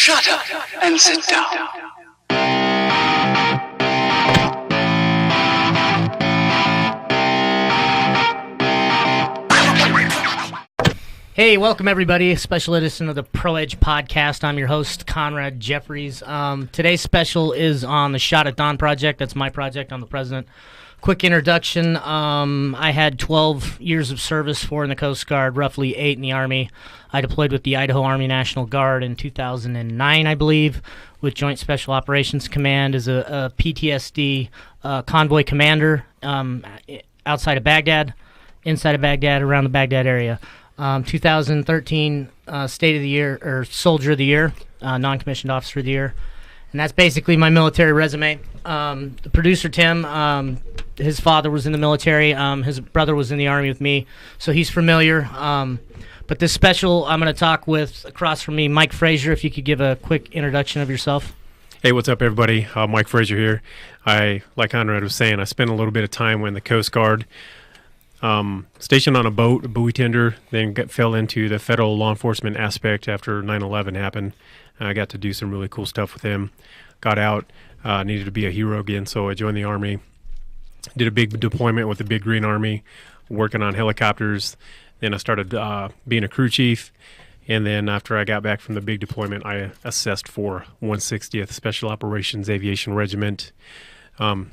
Shut up and sit down. Hey, welcome everybody. A special edition of the Pro Edge podcast. I'm your host, Conrad Jeffries. Today's special is on the Shot at Dawn project. That's my project. I'm the president. Quick introduction. I had 12 years of service, 4 in the Coast Guard, roughly 8 in the Army. I deployed with the Idaho Army National Guard in 2009, I believe, with Joint Special Operations Command as a PTSD convoy commander outside of Baghdad, inside of Baghdad, around the Baghdad area. 2013 State of the Year, or Soldier of the Year, Non-Commissioned Officer of the Year. And that's basically my military resume. The producer, Tim, his father was in the military. His brother was in the Army with me, so he's familiar. But this special, I'm going to talk with, across from me, Mike Frazier. If you could give a quick introduction of yourself. Hey, what's up, everybody? Mike Frazier here. Like Conrad was saying, I spent a little bit of time in the Coast Guard. Stationed on a boat, a buoy tender, then fell into the federal law enforcement aspect after 9/11 happened. I got to do some really cool stuff with him. Got out, needed to be a hero again, so I joined the Army. Did a big deployment with the Big Green Army, working on helicopters. Then I started being a crew chief. And then after I got back from the big deployment, I assessed for 160th Special Operations Aviation Regiment. Earned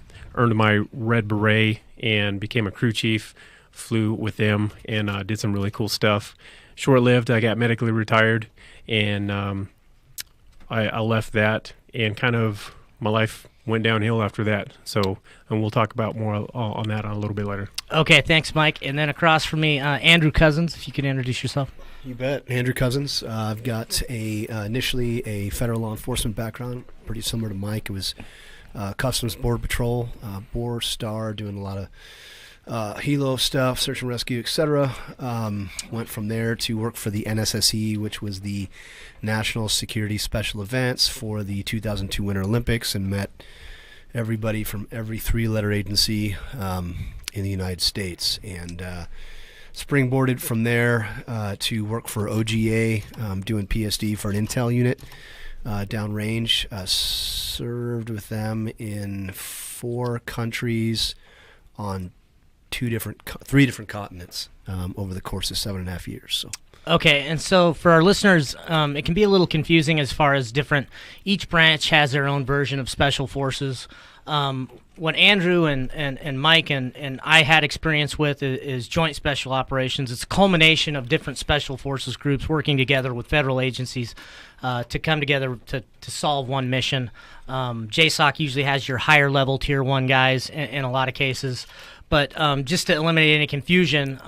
my Red Beret and became a crew chief. Flew with them and did some really cool stuff. Short-lived, I got medically retired, and I left that, and kind of my life went downhill after that. So, and we'll talk about more on that a little bit later. Okay, thanks, Mike. And then across from me, Andrew Cousins, if you could introduce yourself. You bet. Andrew Cousins. I've got initially a federal law enforcement background, pretty similar to Mike. It was Customs Border Patrol, Boar Star, doing a lot of helo stuff, search and rescue, etc. Went from there to work for the NSSE, which was the National Security Special Events for the 2002 Winter Olympics, and met everybody from every 3-letter agency in the United States. And springboarded from there to work for OGA, doing PSD for an intel unit downrange. Served with them in 4 countries on 3 different continents over the course of 7.5 years. So. Okay, and so for our listeners, it can be a little confusing as far as each branch has their own version of special forces. What Andrew and Mike and I had experience with is Joint Special Operations. It's a culmination of different special forces groups working together with federal agencies to come together to solve one mission. JSOC usually has your higher level Tier 1 guys in a lot of cases. But just to eliminate any confusion,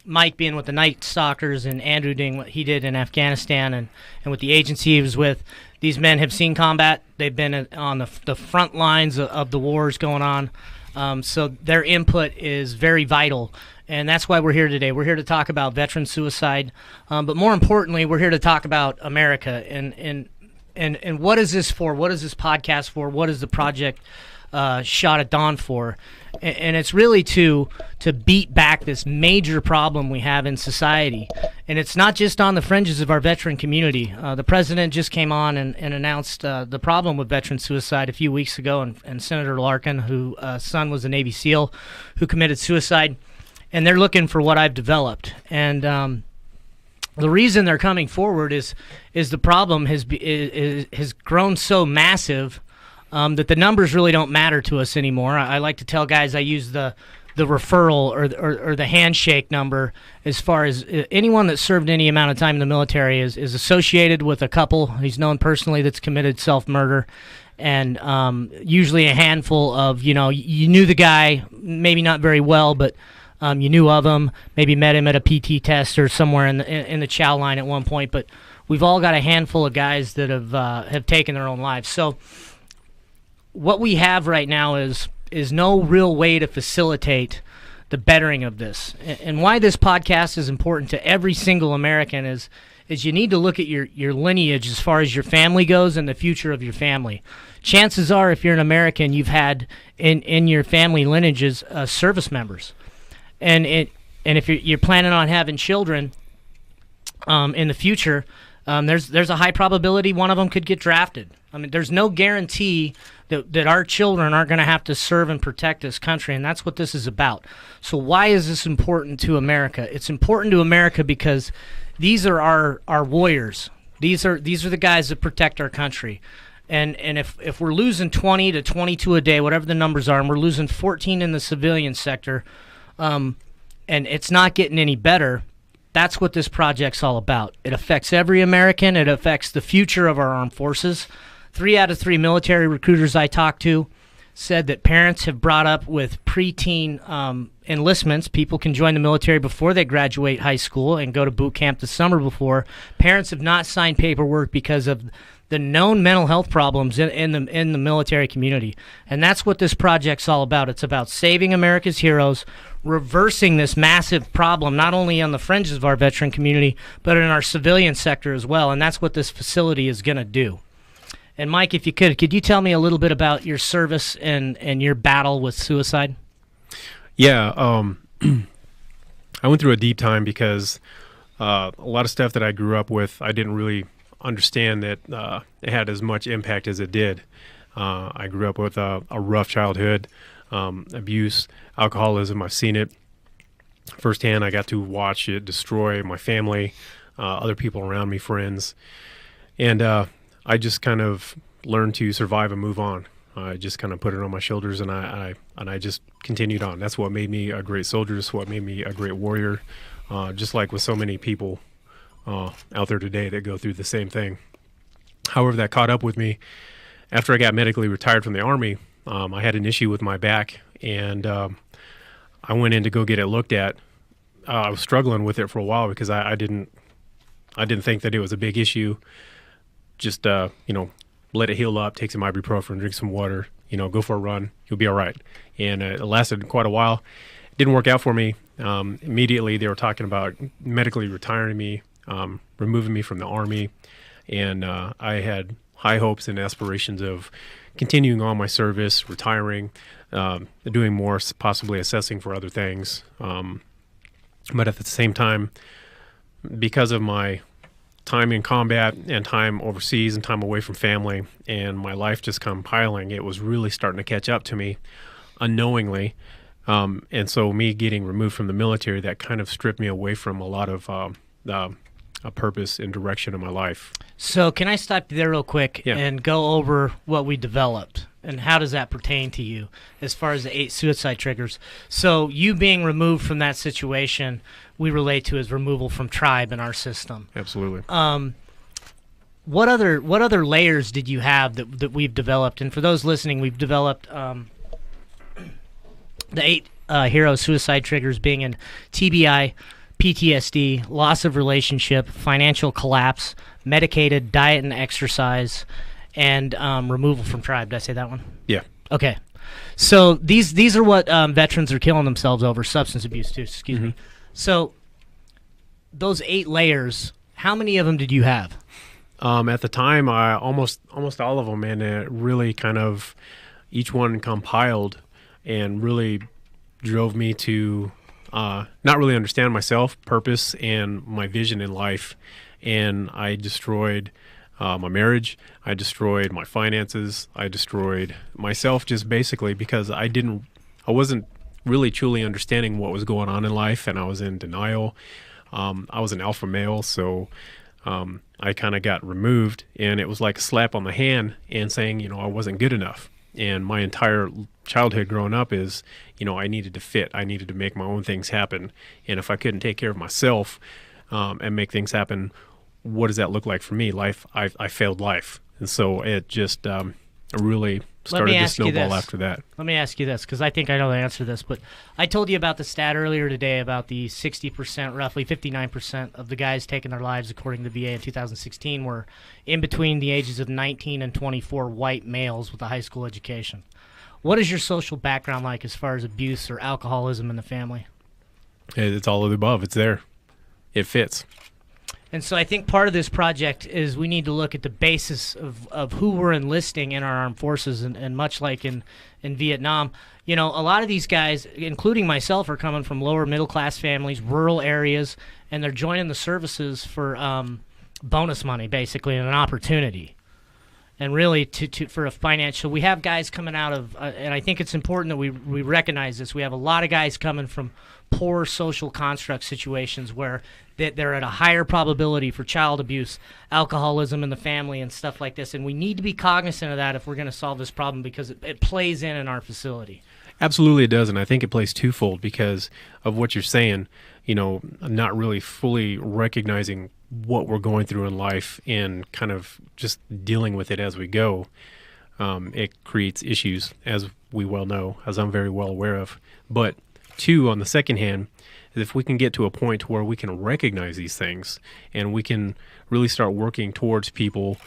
Mike being with the Night Stalkers and Andrew doing what he did in Afghanistan and with the agency he was with, these men have seen combat. They've been on the front lines of the wars going on. So their input is very vital. And that's why we're here today. We're here to talk about veteran suicide. But more importantly, we're here to talk about America. And what is this for? What is this podcast for? What is the project Shot at Dawn for? And it's really to beat back this major problem we have in society. And it's not just on the fringes of our veteran community. The president just came on and announced the problem with veteran suicide a few weeks ago, and Senator Larkin, whose son was a Navy SEAL who committed suicide. And they're looking for what I've developed. And the reason they're coming forward is the problem has grown so massive that the numbers really don't matter to us anymore. I like to tell guys I use the referral or the handshake number as far as anyone that served any amount of time in the military is associated with a couple he's known personally that's committed self-murder, and usually a handful of, you knew the guy, maybe not very well, but you knew of him, maybe met him at a PT test or somewhere in the chow line at one point, but we've all got a handful of guys that have taken their own lives. So what we have right now is no real way to facilitate the bettering of this. And why this podcast is important to every single American is you need to look at your lineage as far as your family goes and the future of your family. Chances are, if you're an American, you've had in your family lineages service members. And if you're planning on having children in the future, There's a high probability one of them could get drafted. I mean, there's no guarantee that our children aren't going to have to serve and protect this country, and that's what this is about. So why is this important to America? It's important to America because these are our warriors. These are the guys that protect our country. And if we're losing 20 to 22 a day, whatever the numbers are, and we're losing 14 in the civilian sector, and it's not getting any better, that's what this project's all about. It affects every American. It affects the future of our armed forces. 3 out of 3 military recruiters I talked to said that parents have brought up with preteen enlistments. People can join the military before they graduate high school and go to boot camp the summer before. Parents have not signed paperwork because of the known mental health problems in the military community. And that's what this project's all about. It's about saving America's heroes, reversing this massive problem, not only on the fringes of our veteran community, but in our civilian sector as well. And that's what this facility is going to do. And Mike, if you could you tell me a little bit about your service and your battle with suicide? Yeah, I went through a deep time because a lot of stuff that I grew up with, I didn't really understand that it had as much impact as it did. I grew up with a rough childhood, abuse, alcoholism. I've seen it firsthand. I got to watch it destroy my family, other people around me, friends, and I just kind of learned to survive and move on. I just kind of put it on my shoulders, and I just continued on. That's what made me a great soldier. That's what made me a great warrior. Just like with so many people out there today that go through the same thing. However, that caught up with me after I got medically retired from the Army. I had an issue with my back, and I went in to go get it looked at. I was struggling with it for a while because I didn't think that it was a big issue. Just let it heal up, take some ibuprofen, drink some water, go for a run, you'll be all right. And it lasted quite a while. It didn't work out for me. Immediately they were talking about medically retiring me, removing me from the Army, and I had high hopes and aspirations of continuing on my service, retiring, doing more, possibly assessing for other things. But at the same time, because of my time in combat and time overseas and time away from family and my life just compiling, it was really starting to catch up to me unknowingly. And so me getting removed from the military, that kind of stripped me away from a lot of a purpose and direction in my life. So can I stop you there real quick and go over what we developed and how does that pertain to you as far as the 8 suicide triggers? So you being removed from that situation, we relate to as removal from tribe in our system. Absolutely. What other layers did you have that we've developed? And for those listening, we've developed the 8 hero suicide triggers being in TBI, PTSD, loss of relationship, financial collapse, medicated diet and exercise, and removal from tribe. Did I say that one? Yeah. Okay. So these are what veterans are killing themselves over, substance abuse too, excuse me. So those 8 layers, how many of them did you have? At the time, I almost all of them, and it really kind of each one compiled and really drove me to not really understand myself, purpose, and my vision in life. And I destroyed my marriage. I destroyed my finances. I destroyed myself just basically because I wasn't really truly understanding what was going on in life, and I was in denial. I was an alpha male, so I kind of got removed, and it was like a slap on the hand and saying, I wasn't good enough. And my entire childhood growing up is, I needed to fit. I needed to make my own things happen. And if I couldn't take care of myself and make things happen, what does that look like for me? Life, I failed life. And so it just really started to snowball after that. Let me ask you this, because I think I know the answer to this, but I told you about the stat earlier today about the 60%, roughly 59% of the guys taking their lives, according to the VA in 2016, were in between the ages of 19 and 24 white males with a high school education. What is your social background like as far as abuse or alcoholism in the family? It's all of the above. It's there. It fits. And so I think part of this project is we need to look at the basis of who we're enlisting in our armed forces, and much like in Vietnam, a lot of these guys, including myself, are coming from lower middle class families, rural areas, and they're joining the services for bonus money, basically, and an opportunity. And really, for a financial, we have guys coming out of, and I think it's important that we recognize this. We have a lot of guys coming from poor social construct situations where they're at a higher probability for child abuse, alcoholism in the family, and stuff like this. And we need to be cognizant of that if we're going to solve this problem, because it plays in our facility. Absolutely it does, and I think it plays twofold because of what you're saying, not really fully recognizing what we're going through in life and kind of just dealing with it as we go. It creates issues, as we well know, as I'm very well aware of. But two, on the second hand, is if we can get to a point where we can recognize these things and we can really start working towards people,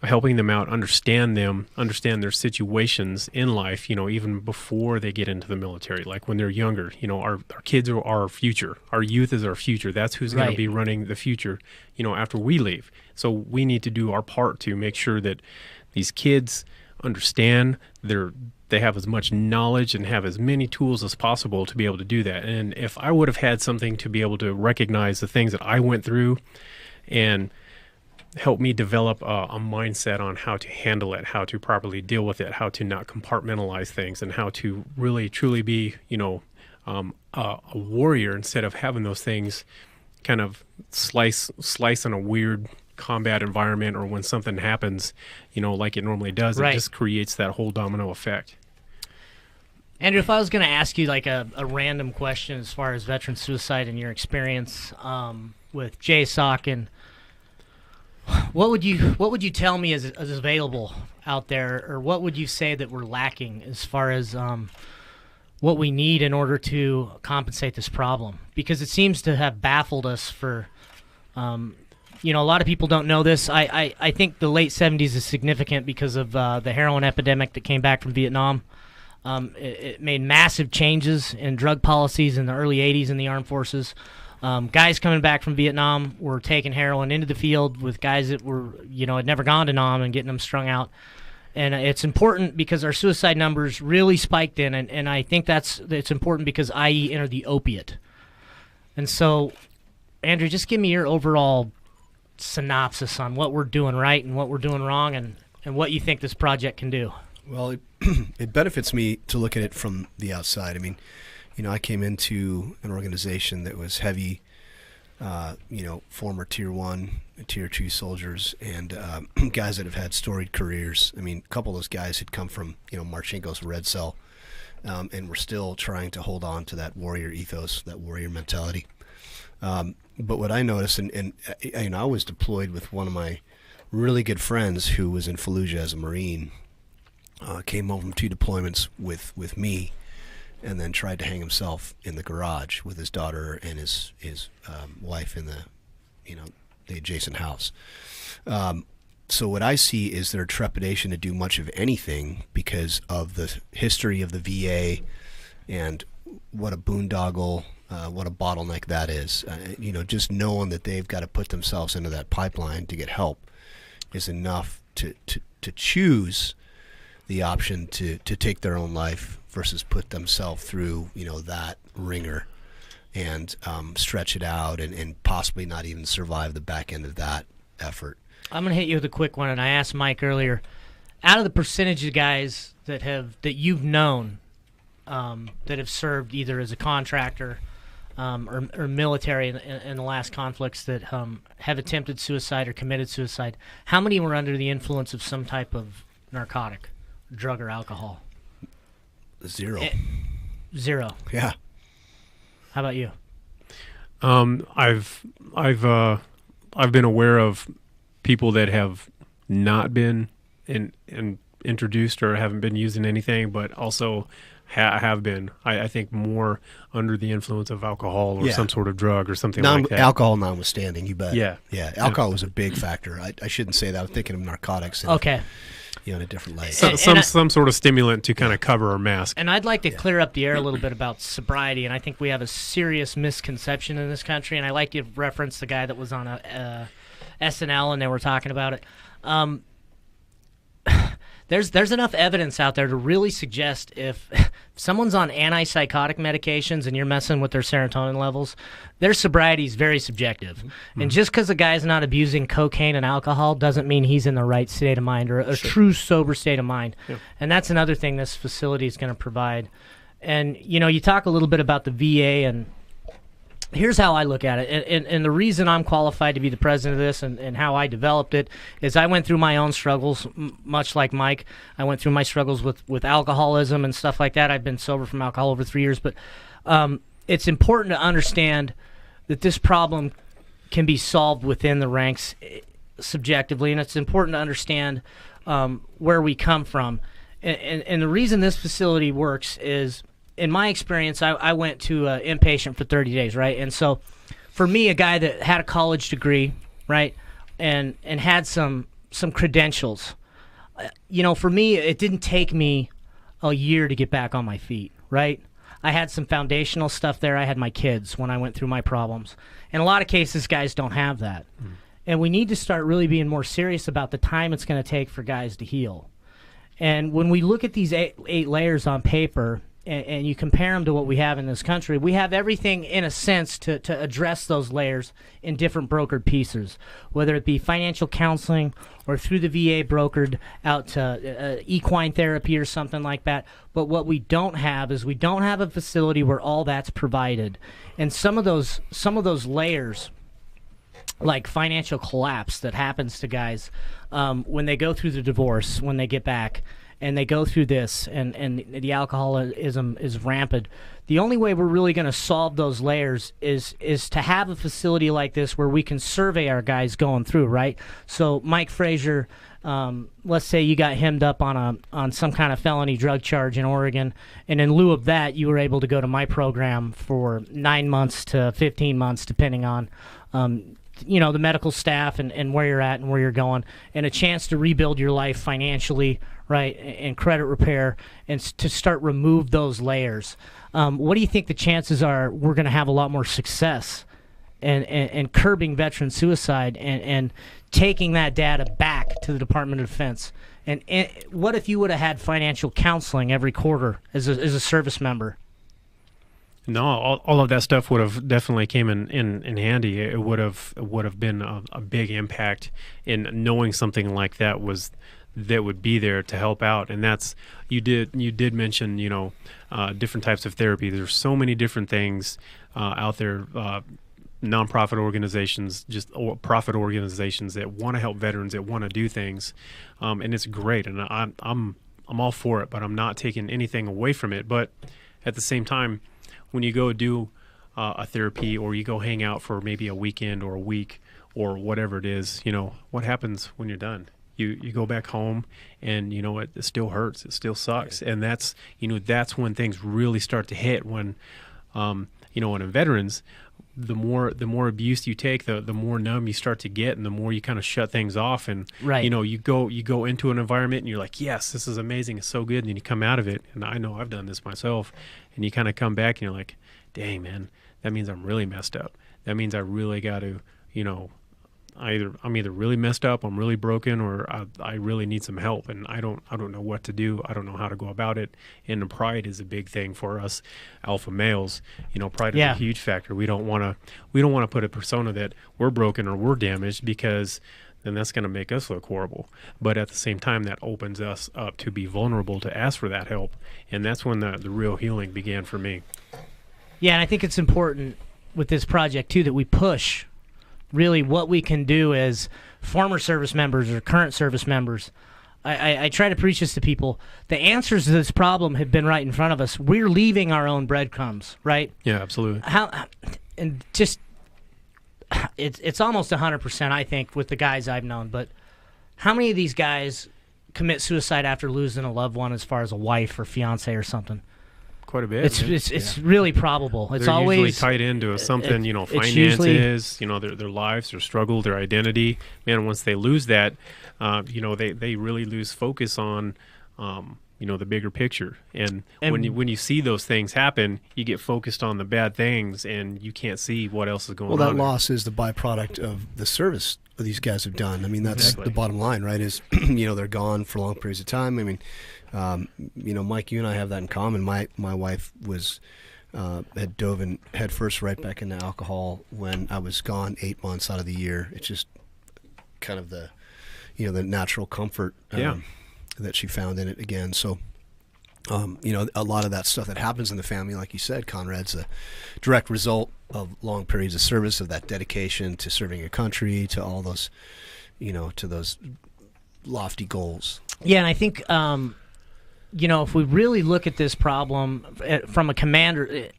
helping them out, understand their situations in life, even before they get into the military, like when they're younger. Our kids are our future. Our youth is our future. That's who's going to be running the future, after we leave. So we need to do our part to make sure that these kids understand they have as much knowledge and have as many tools as possible to be able to do that. And if I would have had something to be able to recognize the things that I went through and help me develop a mindset on how to handle it, how to properly deal with it, how to not compartmentalize things, and how to really truly be, a warrior instead of having those things kind of slice in a weird combat environment, or when something happens, like it normally does, it just creates that whole domino effect. Andrew, if I was going to ask you like a random question as far as veteran suicide and your experience with JSOC, and what would you tell me is available out there, or what would you say that we're lacking as far as what we need in order to compensate this problem? Because it seems to have baffled us for, a lot of people don't know this. I think the late 70s is significant because of the heroin epidemic that came back from Vietnam. It made massive changes in drug policies in the early 80s in the armed forces. Guys coming back from Vietnam were taking heroin into the field with guys that were, had never gone to Nam, and getting them strung out. And it's important because our suicide numbers really spiked in, and I think it's important because IE entered the opiate. And so, Andrew, just give me your overall synopsis on what we're doing right and what we're doing wrong, and what you think this project can do. Well, it benefits me to look at it from the outside. I mean, I came into an organization that was heavy, former Tier 1, Tier 2 soldiers, and guys that have had storied careers. I mean, a couple of those guys had come from, Marchenko's Red Cell, and were still trying to hold on to that warrior ethos, that warrior mentality. But what I noticed, and I was deployed with one of my really good friends who was in Fallujah as a Marine, came home from 2 deployments with me, and then tried to hang himself in the garage with his daughter and his wife in the adjacent house. So what I see is their trepidation to do much of anything because of the history of the VA and what a boondoggle, what a bottleneck that is. Just knowing that they've got to put themselves into that pipeline to get help is enough to choose the option to take their own life versus put themselves through, that ringer and stretch it out and possibly not even survive the back end of that effort. I'm going to hit you with a quick one, and I asked Mike earlier, out of the percentage of guys that you've known that have served either as a contractor or military in the last conflicts that have attempted suicide or committed suicide, how many were under the influence of some type of narcotic, drug, or alcohol? 0. 0. Yeah. How about you? I've been aware of people that have not been introduced or haven't been using anything, but also have been, I think, more under the influence of alcohol or some sort of drug or something like that. Alcohol notwithstanding, you bet. Yeah. Alcohol was a big factor. I shouldn't say that. I'm thinking of narcotics. Okay. In a different light. Some sort of stimulant to kind of cover or mask. And I'd like to clear up the air a little bit about sobriety, and I think we have a serious misconception in this country, and I like to reference the guy that was on SNL, and they were talking about it. there's enough evidence out there to really suggest if someone's on antipsychotic medications and you're messing with their serotonin levels, their sobriety is very subjective. And just because a guy's not abusing cocaine and alcohol doesn't mean he's in the right state of mind or a true sober state of mind. Yep. And that's another thing this facility is going to provide. And, you talk a little bit about the VA, and here's how I look at it. And the reason I'm qualified to be the president of this and how I developed it is I went through my own struggles, much like Mike. I went through my struggles with alcoholism and stuff like that. I've been sober from alcohol over 3 years. But it's important to understand that this problem can be solved within the ranks subjectively, and it's important to understand where we come from. And the reason this facility works is, in my experience, I went to inpatient for 30 days, right? And so for me, a guy that had a college degree, right, and had some credentials, for me, it didn't take me a year to get back on my feet, right? I had some foundational stuff there. I had my kids when I went through my problems. In a lot of cases, guys don't have that. And we need to start really being more serious about the time it's going to take for guys to heal. And when we look at these eight layers on paper, and you compare them to what we have in this country, we have everything, in a sense, to address those layers in different brokered pieces, whether it be financial counseling or through the VA brokered out to equine therapy or something like that. But what we don't have is we don't have a facility where all that's provided. And some of those layers, like financial collapse that happens to guys when they go through the divorce, when they get back, and they go through this, and the alcoholism is rampant. The only way we're really going to solve those layers is to have a facility like this where we can survey our guys going through, right? So Mike Frazier, let's say you got hemmed up on some kind of felony drug charge in Oregon, and in lieu of that, you were able to go to my program for 9 months to 15 months, depending on the medical staff and where you're at and where you're going, and a chance to rebuild your life financially, right, and credit repair, and to start remove those layers. What do you think the chances are we're going to have a lot more success and curbing veteran suicide and taking that data back to the Department of Defense? And what if you would have had financial counseling every quarter as a service member? No, all of that stuff would have definitely came in handy. It would have been a big impact in knowing something like that would be there to help out. And that's you did mention different types of therapy. There's so many different things out there. Nonprofit organizations, profit organizations that want to help veterans, that want to do things, and it's great. And I'm all for it, but I'm not taking anything away from it. But at the same time, when you go do a therapy, or you go hang out for maybe a weekend or a week or whatever it is, what happens when you're done? You go back home, and it still hurts. It still sucks. And that's when things really start to hit. When when in veterans, the more abuse you take, the more numb you start to get, and the more you kind of shut things off. And right. You go into an environment and you're like, yes, this is amazing, it's so good, and then you come out of it, and I know I've done this myself, and you kind of come back and you're like, dang, man, that means I'm really messed up. That means I really got to, I'm either really messed up, I'm really broken, or I really need some help, and I don't know what to do. I don't know how to go about it. And the pride is a big thing for us alpha males. Pride is a huge factor. We don't want to put a persona that we're broken or we're damaged, because then that's going to make us look horrible. But at the same time, that opens us up to be vulnerable to ask for that help, and that's when the real healing began for me. Yeah, and I think it's important with this project too that we push really what we can do as former service members or current service members. I try to preach this to people. The answers to this problem have been right in front of us. We're leaving our own breadcrumbs, right? Yeah, absolutely. It's almost 100%, I think, with the guys I've known. But how many of these guys commit suicide after losing a loved one, as far as a wife or fiance or something? Quite a bit. It's really probable. It's They're always usually tied into something, finances, their lives, their struggle, their identity. Man, once they lose that, they really lose focus on, the bigger picture. And when you see those things happen, you get focused on the bad things, and you can't see what else is going on. Well, that loss is the byproduct of the service these guys have done. I mean, that's Exactly. the bottom line, right? Is they're gone for long periods of time. I mean, Mike, you and I have that in common. My wife was had dove in head first right back into alcohol when I was gone 8 months out of the year. It's just kind of the the natural comfort that she found in it again. So a lot of that stuff that happens in the family, like you said, Conrad's a direct result of long periods of service, of that dedication to serving your country, to all those to those lofty goals. Yeah, and I think if we really look at this problem from a commander,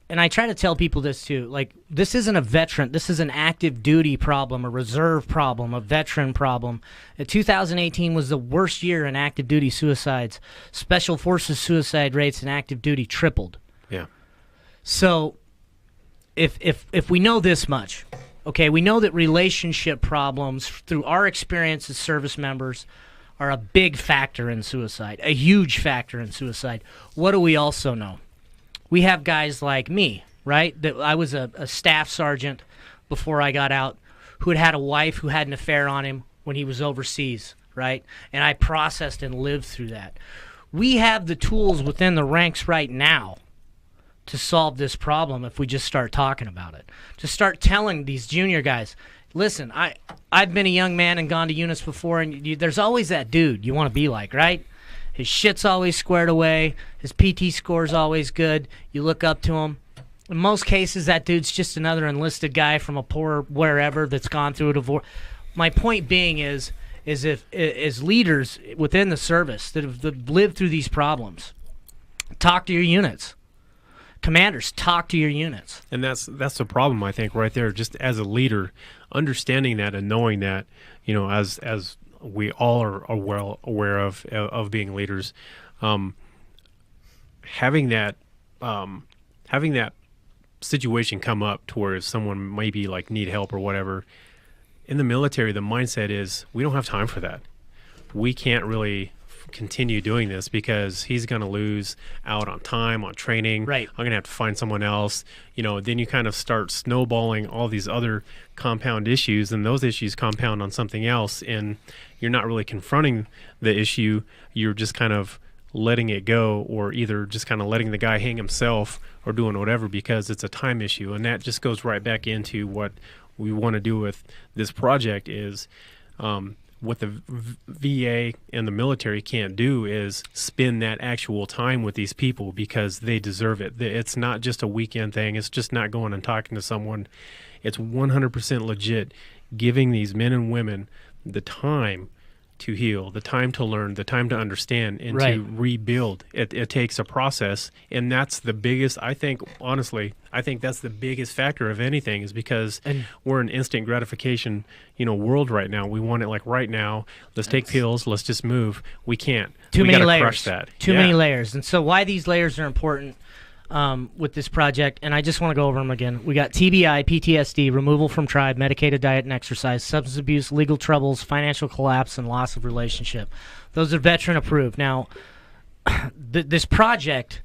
and I try to tell people this too, like, this isn't a veteran, this is an active duty problem, a reserve problem, a veteran problem. 2018 was the worst year in active duty suicides. Special Forces suicide rates in active duty tripled. Yeah. So if we know this much, okay, we know that relationship problems through our experience as service members are a big factor in suicide, a huge factor in suicide. What do we also know? We have guys like me, right? That I was a staff sergeant before I got out, who had a wife who had an affair on him when he was overseas, right? And I processed and lived through that. We have the tools within the ranks right now to solve this problem if we just start talking about it. To start telling these junior guys, listen, I've been a young man and gone to units before, and there's always that dude you want to be like, right? His shit's always squared away. His PT score's always good. You look up to him. In most cases, that dude's just another enlisted guy from a poor wherever that's gone through a divorce. My point being is if as leaders within the service that have lived through these problems, talk to your units. Commanders, talk to your units. And that's the problem, I think, right there. Just as a leader, understanding that and knowing that, as we all are well aware of being leaders, having that situation come up to where someone maybe like need help or whatever. In the military, the mindset is we don't have time for that. We can't really continue doing this because he's going to lose out on time, on training. Right. I'm going to have to find someone else. Then you kind of start snowballing all these other compound issues, and those issues compound on something else, and you're not really confronting the issue. You're just kind of letting it go, or either just kind of letting the guy hang himself or doing whatever because it's a time issue. And that just goes right back into what we want to do with this project is what the VA and the military can't do is spend that actual time with these people because they deserve it. It's not just a weekend thing. It's just not going and talking to someone. It's 100% legit giving these men and women the time to heal, the time to learn, the time to understand, and Right. to rebuild. It takes a process, and that's the biggest, I think that's the biggest factor of anything is because we're an instant gratification, world right now. We want it like right now. Let's take pills. Let's just move. We can't. Too We many gotta layers. crush that. Too Yeah. many layers. And so why these layers are important with this project, and I just want to go over them again. We got TBI, PTSD, removal from tribe, medicated diet and exercise, substance abuse, legal troubles, financial collapse, and loss of relationship. Those are veteran approved. Now, this project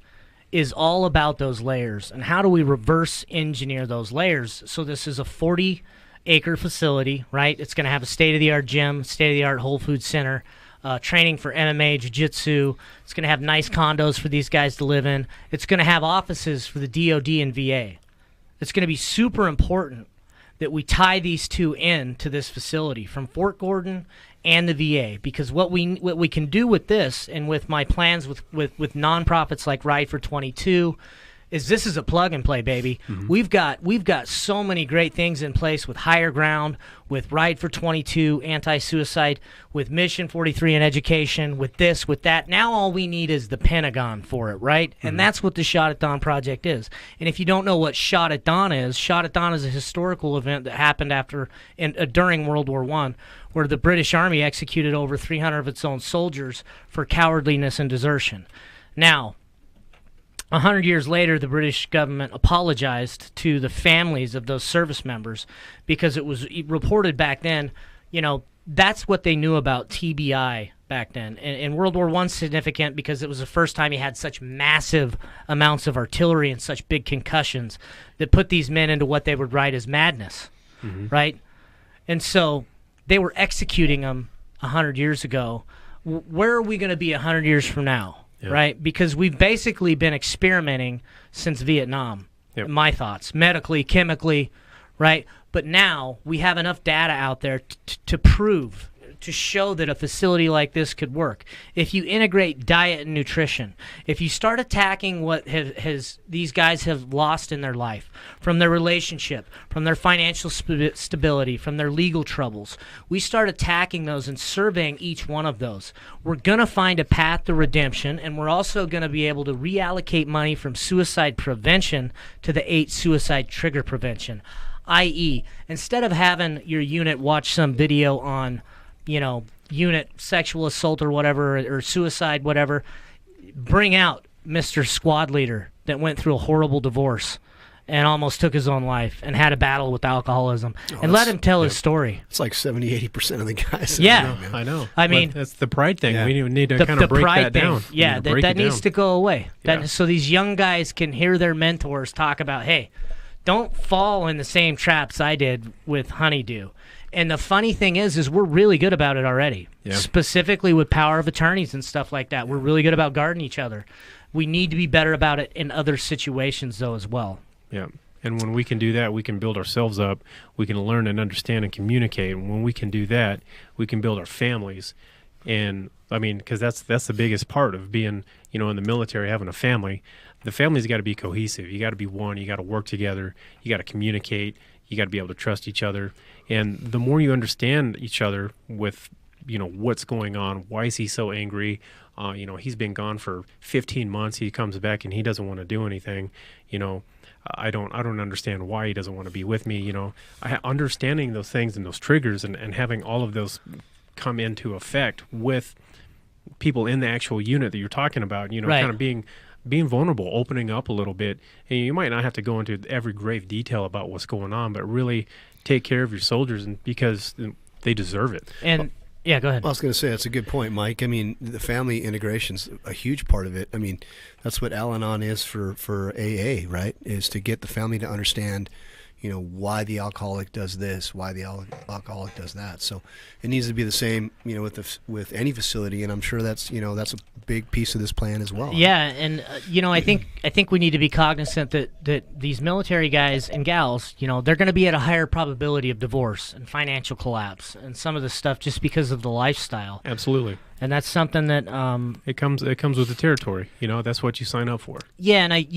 is all about those layers, and how do we reverse engineer those layers? So this is a 40-acre facility, right? It's going to have a state-of-the-art gym, state-of-the-art Whole Foods Center, training for MMA, jiu-jitsu. It's going to have nice condos for these guys to live in. It's going to have offices for the DOD and VA. It's going to be super important that we tie these two in to this facility from Fort Gordon and the VA, because what we can do with this and with my plans with nonprofits like Ride for 22 is this is a plug and play, baby. Mm-hmm. We've got so many great things in place with Higher Ground, with Ride for 22, anti-suicide, with Mission 43 and education, with this, with that. Now all we need is the Pentagon for it, right? Mm-hmm. And that's what the Shot at Dawn project is. And if you don't know what Shot at Dawn is a historical event that happened during World War I, where the British Army executed over 300 of its own soldiers for cowardliness and desertion. Now, 100 years later, the British government apologized to the families of those service members because it was reported back then, that's what they knew about TBI back then. And World War I's significant because it was the first time you had such massive amounts of artillery and such big concussions that put these men into what they would write as madness, right? And so they were executing them 100 years ago. Where are we going to be 100 years from now, right? Because we've basically been experimenting since Vietnam, my thoughts, medically, chemically, right? But now we have enough data out there to prove, to show that a facility like this could work. If you integrate diet and nutrition, if you start attacking what has these guys have lost in their life, from their relationship, from their financial stability, from their legal troubles, we start attacking those and surveying each one of those. We're going to find a path to redemption, and we're also going to be able to reallocate money from suicide prevention to the 8 suicide trigger prevention, i.e., instead of having your unit watch some video on unit sexual assault or whatever, or suicide, whatever, bring out Mr. Squad Leader that went through a horrible divorce and almost took his own life and had a battle with alcoholism, and let him tell his story. It's like 70-80% of the guys. I know. I mean, that's the pride thing. We need to kind of break that down. Yeah, that needs to go away. So these young guys can hear their mentors talk about, hey, don't fall in the same traps I did with Honeydew. And the funny thing is we're really good about it already, specifically with power of attorneys and stuff like that. We're really good about guarding each other. We need to be better about it in other situations, though, as well. Yeah. And when we can do that, we can build ourselves up. We can learn and understand and communicate. And when we can do that, we can build our families. And, I mean, because that's the biggest part of being, in the military, having a family. The family's got to be cohesive. You got to be one. You got to work together. You got to communicate. You got to be able to trust each other. And the more you understand each other with, what's going on, why is he so angry? He's been gone for 15 months. He comes back and he doesn't want to do anything. I don't understand why he doesn't want to be with me. Understanding those things and those triggers and having all of those come into effect with people in the actual unit that you're talking about, kind of being vulnerable, opening up a little bit. And you might not have to go into every grave detail about what's going on, but really take care of your soldiers, and because they deserve it. And yeah, go ahead. I was going to say, that's a good point, Mike. I mean, the family integration's a huge part of it. I mean, that's what Al-Anon is for AA, right? Is to get the family to understand, why the alcoholic does this, why the alcoholic does that. So it needs to be the same, with any facility, and I'm sure that's a big piece of this plan as well. Yeah, and I think we need to be cognizant that these military guys and gals, they're going to be at a higher probability of divorce and financial collapse and some of the stuff just because of the lifestyle. Absolutely. And that's something that it comes with the territory. That's what you sign up for. Yeah, and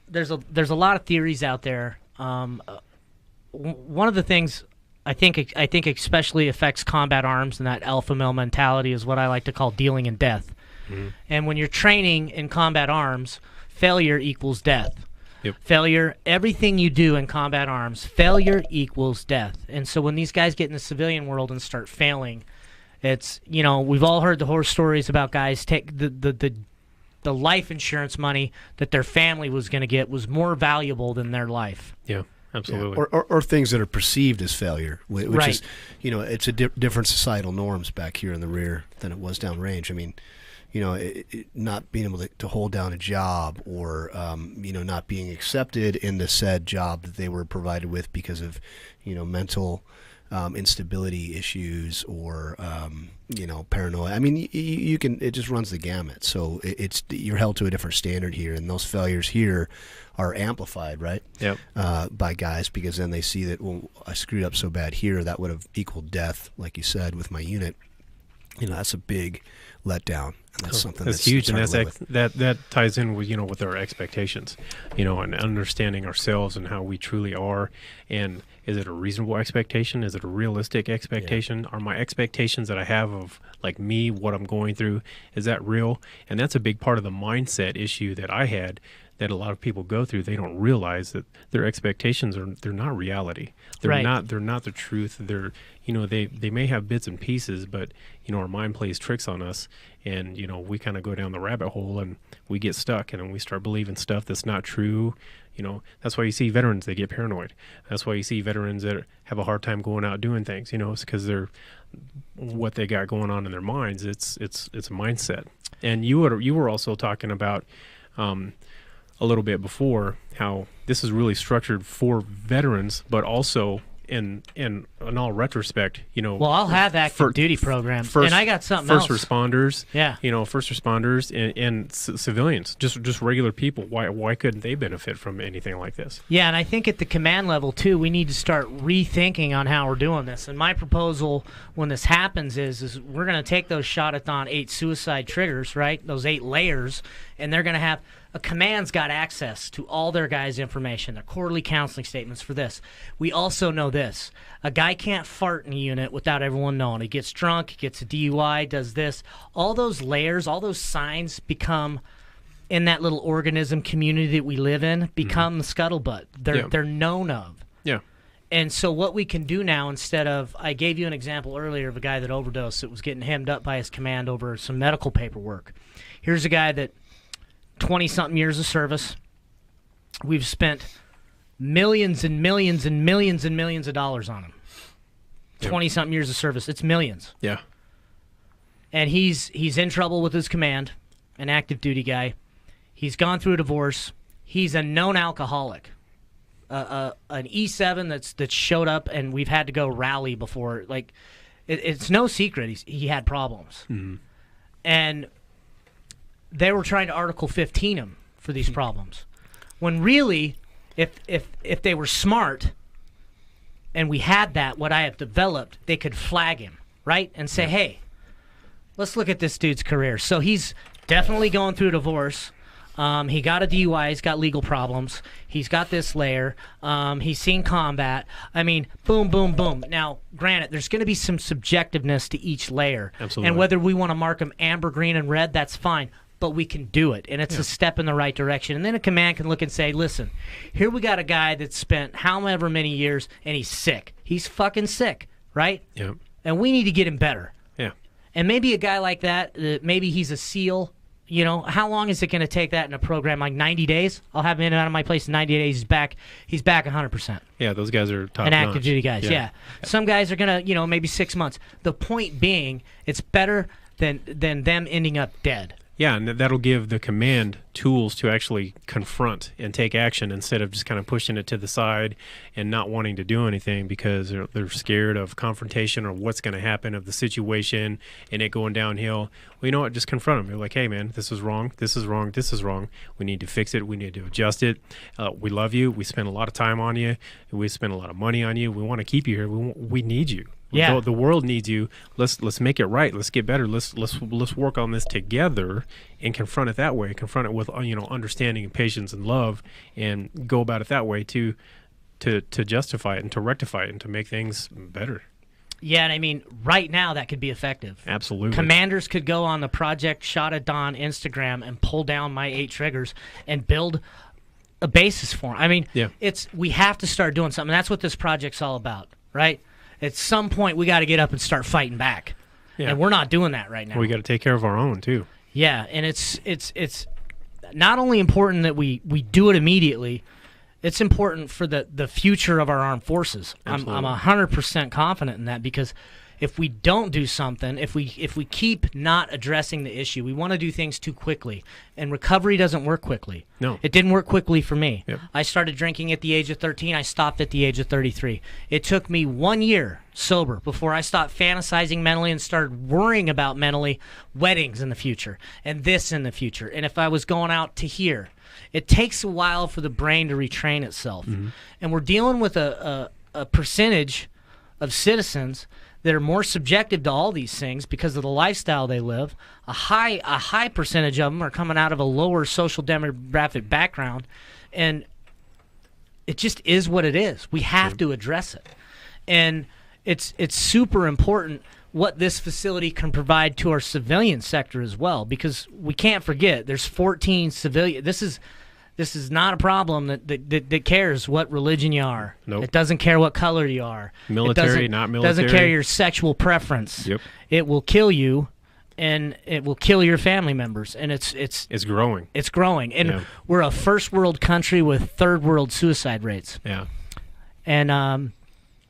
there's a lot of theories out there. One of the things I think especially affects combat arms, and that alpha male mentality is what I like to call dealing in death. Mm-hmm. And when you're training in combat arms, failure equals death. Yep. Failure, everything you do in combat arms, failure equals death. And so when these guys get in the civilian world and start failing, it's, we've all heard the horror stories about guys take the life insurance money that their family was going to get was more valuable than their life. Yeah, absolutely. Yeah. Or things that are perceived as failure, which right. is, it's a different societal norms back here in the rear than it was downrange. I mean, not being able to hold down a job, or not being accepted in the said job that they were provided with because of mental instability issues, or paranoia. I mean, you can. It just runs the gamut. So you're held to a different standard here, and those failures here are amplified, right? Yep. By guys, because then they see that, well, I screwed up so bad here, that would have equaled death, like you said, with my unit. That's a big letdown. And that's something that's huge, and that ties in with with our expectations, and understanding ourselves and how we truly are. And is it a reasonable expectation? Is it a realistic expectation? Yeah. Are my expectations that I have of like me, what I'm going through, is that real? And that's a big part of the mindset issue that I had, that a lot of people go through, they don't realize that their expectations they're not reality. They're Right. not the truth. They're, they may have bits and pieces, but our mind plays tricks on us, and we kind of go down the rabbit hole and we get stuck, and then we start believing stuff that's not true. That's why you see veterans, they get paranoid. That's why you see veterans that have a hard time going out doing things. It's because they're what they got going on in their minds. It's a mindset. And you were also talking about a little bit before how this is really structured for veterans, but also in all retrospect, Well, I'll have active duty program, and I got something else. First responders, Yeah. First responders and civilians, just regular people. Why couldn't they benefit from anything like this? Yeah, and I think at the command level, too, we need to start rethinking on how we're doing this. And my proposal when this happens is we're going to take those Shot-a-thon 8 suicide triggers, right, those 8 layers, and they're going to have a command's got access to all their guys' information, their quarterly counseling statements for this. We also know this. A guy can't fart in a unit without everyone knowing. He gets drunk, he gets a DUI, does this. All those layers, all those signs become, in that little organism community that we live in, become the scuttlebutt. They're known of. Yeah. And so what we can do now, instead of, I gave you an example earlier of a guy that overdosed that was getting hemmed up by his command over some medical paperwork. Here's a guy that 20-something years of service. We've spent millions and millions and millions and millions of dollars on him. 20-something years of service. It's millions. Yeah. And he's in trouble with his command, an active duty guy. He's gone through a divorce. He's a known alcoholic. An E7 that's showed up, and we've had to go rally before. Like, it's no secret he had problems. Mm-hmm. And they were trying to Article 15 him for these problems. When really, if they were smart, and we had that, what I have developed, they could flag him, right? And say, hey, let's look at this dude's career. So he's definitely going through a divorce. He got a DUI. He's got legal problems. He's got this layer. He's seen combat. I mean, boom, boom, boom. Now, granted, there's going to be some subjectiveness to each layer. Absolutely. And whether we want to mark them amber, green, and red, that's fine. But we can do it, and it's a step in the right direction. And then a command can look and say, listen, here we got a guy that spent however many years, and he's sick. He's fucking sick, right? Yeah. And we need to get him better. Yeah. And maybe a guy like that, maybe he's a SEAL. How long is it going to take that in a program? Like 90 days? I'll have him in and out of my place in 90 days. He's back 100%. Yeah, those guys are top And active notch. duty guys, yeah. Some guys are going to, maybe 6 months. The point being, it's better than them ending up dead. Yeah, and that'll give the command tools to actually confront and take action instead of just kind of pushing it to the side and not wanting to do anything because they're scared of confrontation or what's going to happen of the situation and it going downhill. Well, you know what? Just confront them. You're like, hey, man, this is wrong. This is wrong. This is wrong. We need to fix it. We need to adjust it. We love you. We spend a lot of time on you. We spend a lot of money on you. We want to keep you here. We need you. Yeah. The world needs you. Let's make it right. Let's get better. Let's work on this together and confront it that way. Confront it with understanding and patience and love, and go about it that way to justify it and to rectify it and to make things better. Yeah, and I mean, right now that could be effective. Absolutely. Commanders could go on the Project Shot at Dawn Instagram and pull down my 8 triggers and build a basis for them. I mean, we have to start doing something. That's what this project's all about, right? At some point, we got to get up and start fighting back, and we're not doing that right now. We got to take care of our own too. Yeah, and it's not only important that we do it immediately. It's important for the future of our armed forces. Absolutely. I'm 100% confident in that because if we don't do something, if we keep not addressing the issue, we want to do things too quickly, and recovery doesn't work quickly. No. It didn't work quickly for me. Yep. I started drinking at the age of 13. I stopped at the age of 33. It took me 1 year sober before I stopped fantasizing mentally and started worrying about mentally weddings in the future and this in the future. And if I was going out to here, it takes a while for the brain to retrain itself. Mm-hmm. And we're dealing with a percentage of citizens that are more subjective to all these things because of the lifestyle they live. A high percentage of them are coming out of a lower social demographic background, and it just is what it is. We have to address it, and it's super important what this facility can provide to our civilian sector as well, because we can't forget there's 14 civilian. This is not a problem that cares what religion you are. Nope. It doesn't care what color you are. Military, not military. Doesn't care your sexual preference. Yep. It will kill you, and it will kill your family members. And it's growing. It's growing. And Yeah. we're a first world country with third world suicide rates. Yeah. And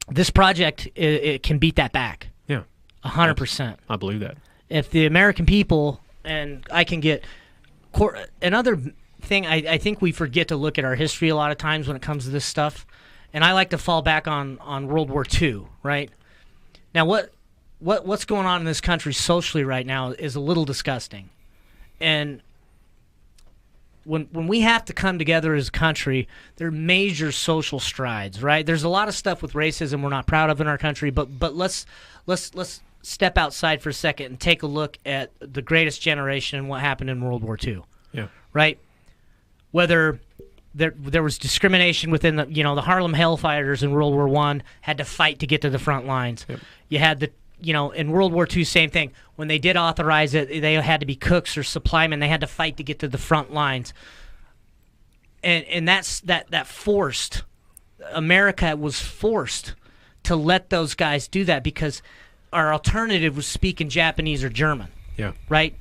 this project, it can beat that back. Yeah. 100%. I believe that. If the American people, and I can get another thing, I think we forget to look at our history a lot of times when it comes to this stuff, and I like to fall back on World War II, right? Now what's going on in this country socially right now is a little disgusting. And when we have to come together as a country, there are major social strides, right? There's a lot of stuff with racism we're not proud of in our country, but let's step outside for a second and take a look at the greatest generation and what happened in World War II. Yeah. Right? Whether there was discrimination within the Harlem Hellfighters in World War I had to fight to get to the front lines. Yep. You had in World War II, same thing. When they did authorize it, they had to be cooks or supplymen. They had to fight to get to the front lines. And that forced, America was forced to let those guys do that because our alternative was speaking Japanese or German. Yeah. Right?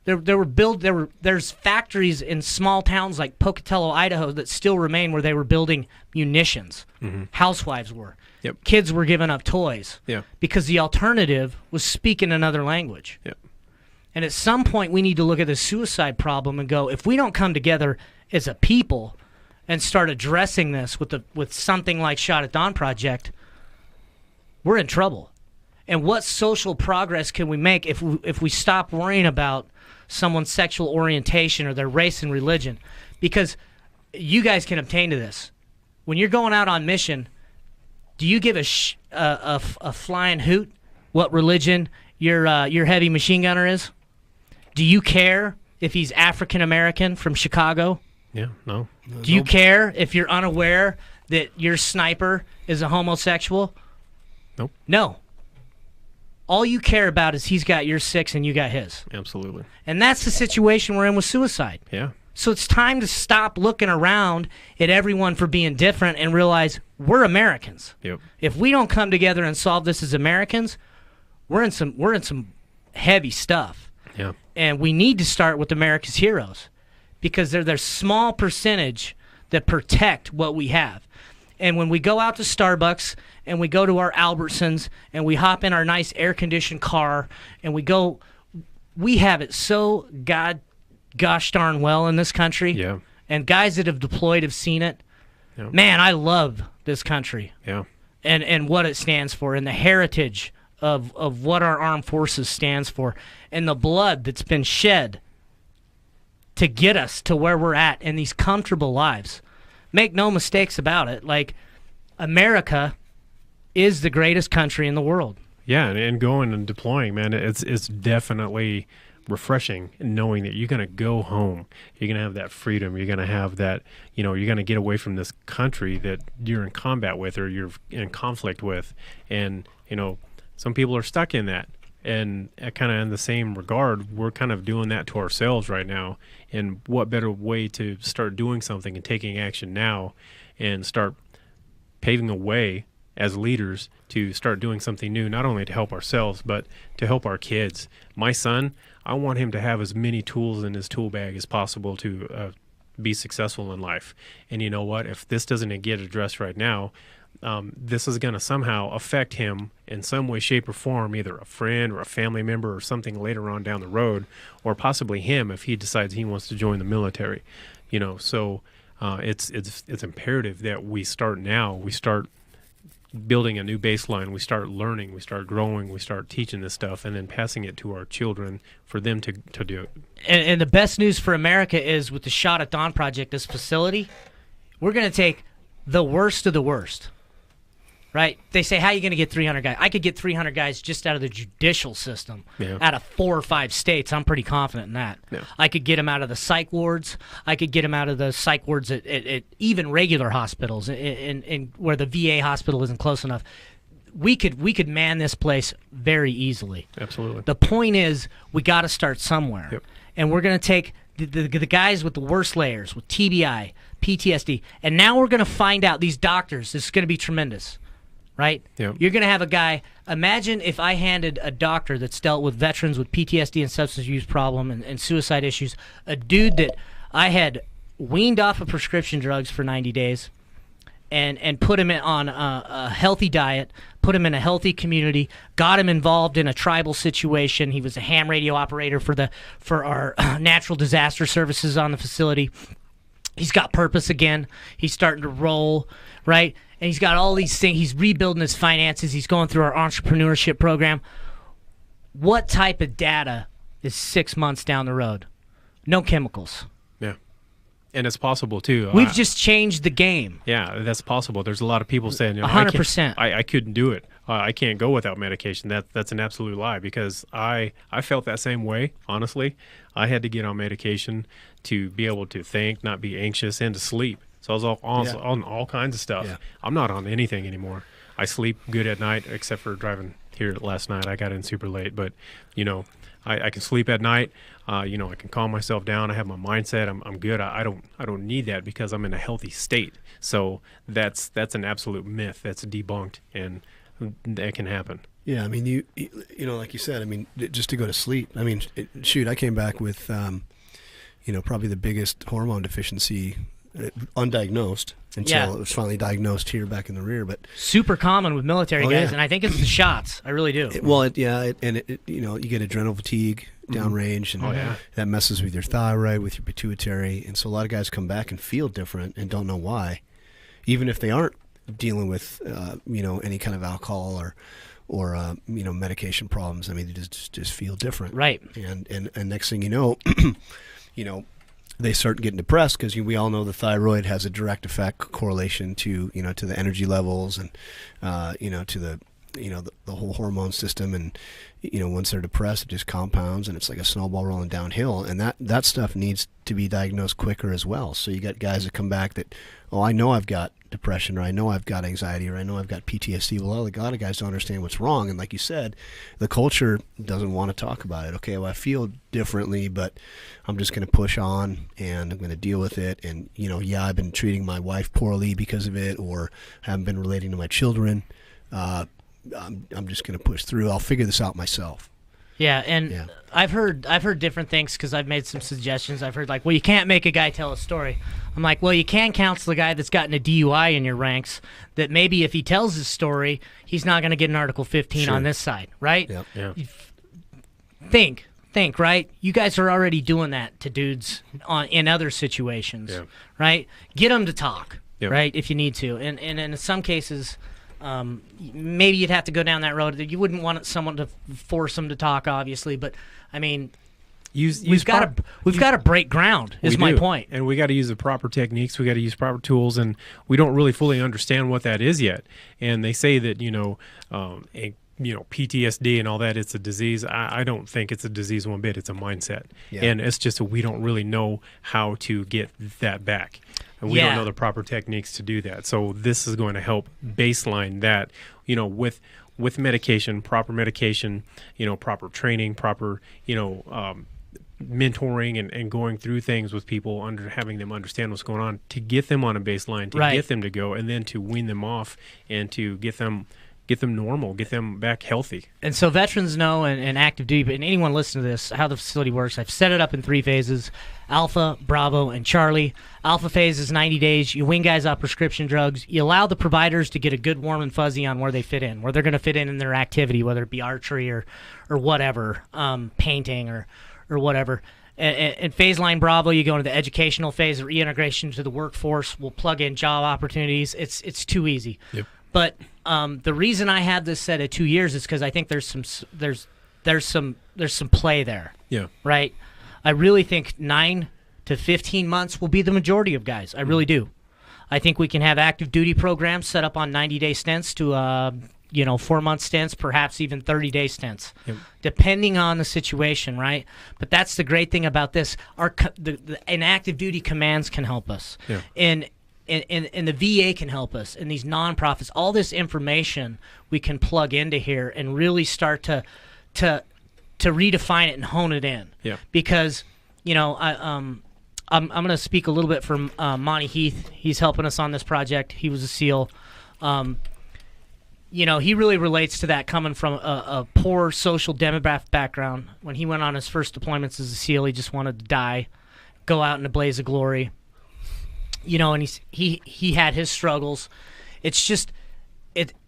There's factories in small towns like Pocatello, Idaho that still remain where they were building munitions. Mm-hmm. Housewives were. Yep. Kids were giving up toys. Yeah. Because the alternative was speaking another language. Yep. And at some point we need to look at the suicide problem and go, if we don't come together as a people and start addressing this with something like Shot at Dawn Project, we're in trouble. And what social progress can we make if we stop worrying about someone's sexual orientation or their race and religion? Because you guys can obtain to this. When you're going out on mission, do you give a flying hoot what religion your heavy machine gunner is? Do you care if he's African American from Chicago? Yeah. No. Do you care if you're unaware that your sniper is a homosexual? Nope. No. All you care about is he's got your 6 and you got his. Absolutely. And that's the situation we're in with suicide. Yeah. So it's time to stop looking around at everyone for being different and realize we're Americans. Yep. If we don't come together and solve this as Americans, we're in some heavy stuff. Yeah. And we need to start with America's heroes because they're their small percentage that protect what we have. And when we go out to Starbucks and we go to our Albertsons and we hop in our nice air-conditioned car and we have it so gosh darn well in this country. Yeah. And guys that have deployed have seen it. Yeah. Man, I love this country. Yeah. And what it stands for and the heritage of what our armed forces stands for and the blood that's been shed to get us to where we're at in these comfortable lives. Make no mistakes about it. Like, America is the greatest country in the world. Yeah, and going and deploying, man, it's definitely refreshing knowing that you're going to go home. You're going to have that freedom. You're going to have that, you're going to get away from this country that you're in combat with or you're in conflict with. And, some people are stuck in that. And kind of in the same regard, we're kind of doing that to ourselves right now. And what better way to start doing something and taking action now and start paving a way as leaders to start doing something new, not only to help ourselves, but to help our kids. My son, I want him to have as many tools in his tool bag as possible to be successful in life. And you know what? If this doesn't get addressed right now, this is going to somehow affect him in some way, shape, or form, either a friend or a family member or something later on down the road, or possibly him if he decides he wants to join the military. So it's imperative that we start now. We start building a new baseline. We start learning. We start growing. We start teaching this stuff, and then passing it to our children for them to do it. And the best news for America is with the Shot at Dawn Project, this facility, we're going to take the worst of the worst. Right? They say, how are you going to get 300 guys? I could get 300 guys just out of the judicial system, out of 4 or 5 states. I'm pretty confident in that. Yeah. I could get them out of the psych wards. I could get them out of the psych wards at even regular hospitals, in where the VA hospital isn't close enough. We could man this place very easily. Absolutely. The point is, we got to start somewhere. Yep. And we're going to take the guys with the worst layers, with TBI, PTSD, and now we're going to find out, these doctors, this is going to be tremendous, right? Yep. You're going to have a guy, imagine if I handed a doctor that's dealt with veterans with PTSD and substance use problem and suicide issues, a dude that I had weaned off of prescription drugs for 90 days, and put him on a healthy diet, put him in a healthy community, got him involved in a tribal situation. He was a ham radio operator for our natural disaster services on the facility. He's got purpose again. He's starting to roll, right? And he's got all these things. He's rebuilding his finances. He's going through our entrepreneurship program. What type of data is 6 months down the road? No chemicals. Yeah. And it's possible too. We've just changed the game. Yeah, that's possible. There's a lot of people saying, 100%. I couldn't do it. I can't go without medication. That's an absolute lie, because I felt that same way, honestly. I had to get on medication to be able to think, not be anxious, and to sleep. So I was on all kinds of stuff. Yeah. I'm not on anything anymore. I sleep good at night, except for driving here last night. I got in super late, but I can sleep at night. I can calm myself down. I have my mindset. I'm good. I don't need that because I'm in a healthy state. So that's an absolute myth that's debunked, and that can happen. Yeah, I mean, you like you said, I mean, just to go to sleep. I mean, I came back with, probably the biggest hormone deficiency, undiagnosed until it was finally diagnosed here back in the rear. But super common with military guys, and I think it's the shots. I really do. You get adrenal fatigue downrange, and that messes with your thyroid, with your pituitary, and so a lot of guys come back and feel different and don't know why, even if they aren't dealing with any kind of alcohol or medication problems. I mean, they just feel different, right? And next thing you know, they start getting depressed, because we all know the thyroid has a direct effect, correlation to to the energy levels, and to the whole hormone system. And once they're depressed, it just compounds, and it's like a snowball rolling downhill. And that stuff needs to be diagnosed quicker as well. So you got guys that come back that, I know I've got depression, or I know I've got anxiety, or I know I've got PTSD. Well, a lot of guys don't understand what's wrong, and like you said, the culture doesn't want to talk about it. Okay, well, I feel differently, but I'm just going to push on, and I'm going to deal with it. And I've been treating my wife poorly because of it, or haven't been relating to my children. I'm just going to push through. I'll figure this out myself. Yeah, and I've heard different things, because I've made some suggestions. I've heard like, well, you can't make a guy tell a story. I'm like, well, you can counsel the guy that's gotten a DUI in your ranks, that maybe if he tells his story, he's not going to get an Article 15 on this side, right? Yep. Yeah. Think, right? You guys are already doing that to dudes in other situations, right? Get them to talk, right, if you need to. And in some cases, maybe you'd have to go down that road. You wouldn't want someone to force them to talk, obviously, but I mean, we've got to break ground. Is my point. And we got to use the proper techniques. We got to use proper tools, and we don't really fully understand what that is yet. And they say that PTSD and all that, it's a disease. I don't think it's a disease one bit. It's a mindset, and it's just we don't really know how to get that back. And we don't know the proper techniques to do that. So this is going to help baseline that, with medication, proper training, proper, mentoring and going through things with people, having them understand what's going on, to get them on a baseline, to get them to go, and then to wean them off, and to get them normal, get them back healthy. And so veterans know, and active duty, but anyone listening to this, how the facility works. I've set it up in 3 phases: Alpha, Bravo, and Charlie. Alpha phase is 90 days. You wean guys off prescription drugs. You allow the providers to get a good warm and fuzzy on where they fit in, where they're going to fit in their activity, whether it be archery or whatever, painting or whatever. In phase line Bravo, you go into the educational phase, reintegration to the workforce. We'll plug in job opportunities. It's too easy. Yep. But the reason I had this set at 2 years is because I think there's some play there. Yeah. Right. I really think 9 to 15 months will be the majority of guys. I really do. I think we can have active duty programs set up on 90-day stints to 4-month stints, perhaps even 30-day stints, depending on the situation, right? But that's the great thing about this. And active duty commands can help us. Yeah. And the VA can help us, and these nonprofits. All this information we can plug into here and really start to redefine it and hone it in. Yeah. Because you know, I'm going to speak a little bit for Monty Heath. He's helping us on this project. He was a SEAL. You know, he really relates to that coming from a poor social demographic background. When he went on his first deployments as a SEAL, he just wanted to die, go out in a blaze of glory. You know, and he had his struggles. It's just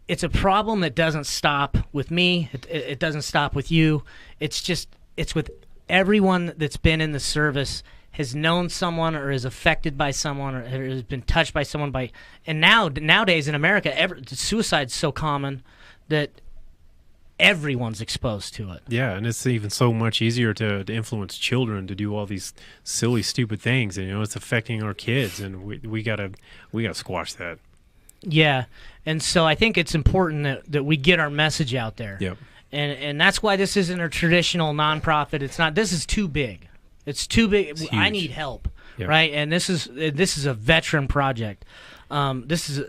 it's a problem that doesn't stop with me. It doesn't stop with you. It's with everyone that's been in the service, has known someone or is affected by someone or has been touched by someone and nowadays in America, suicide's so common that everyone's exposed to it. Yeah, and it's even so much easier to influence children to do all these silly, stupid things. And, you know, it's affecting our kids, and we gotta squash that. Yeah, and so I think it's important that we get our message out there. Yep. And that's why this isn't a traditional nonprofit. It's not. This is too big. It's too big. It's I huge. need help, Yep. right? And this is a veteran project. This is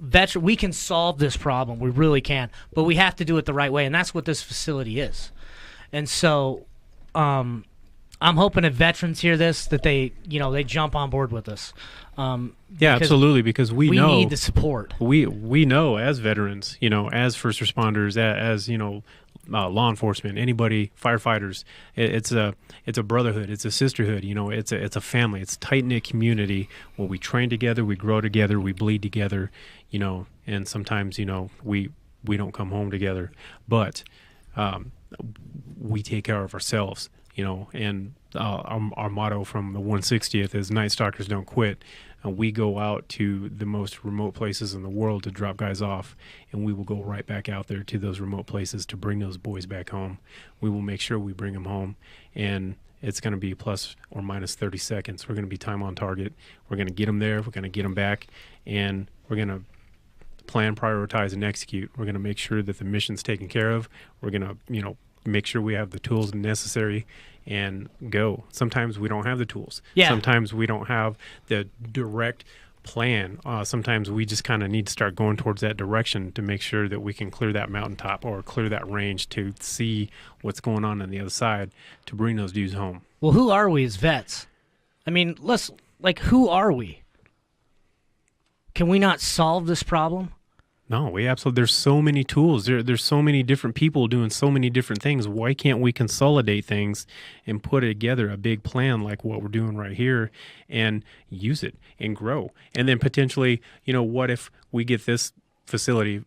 veteran. We can solve this problem. We really can, but we have to do it the right way, and that's what this facility is. And so, I'm hoping if veterans hear this, that they jump on board with us. Yeah, because absolutely, because we know need the support. we know as veterans, you know, as first responders, as you know, law enforcement, anybody, firefighters, it's a brotherhood, it's a sisterhood, you know, it's a family, it's a tight-knit community where we train together, we grow together, we bleed together, you know, and sometimes, you know, we don't come home together, but we take care of ourselves, you know, and our motto from the 160th is Night Stalkers Don't Quit. We go out to the most remote places in the world to drop guys off, and we will go right back out there to those remote places to bring those boys back home. We will make sure we bring them home, and it's going to be plus or minus 30 seconds. We're going to be time on target. We're going to get them there. We're going to get them back, and we're going to plan, prioritize, and execute. We're going to make sure that the mission's taken care of. We're going to, you know, make sure we have the tools necessary and go. Sometimes we don't have the tools. Yeah. Sometimes we don't have the direct plan. Sometimes we just kind of need to start going towards that direction to make sure that we can clear that mountaintop or clear that range to see what's going on the other side to bring those dudes home. Well, who are we as vets? I mean, who are we? Can we not solve this problem? No, we absolutely. There's so many tools. There's so many different people doing so many different things. Why can't we consolidate things and put together a big plan like what we're doing right here and use it and grow? And then potentially, you know, what if we get this facility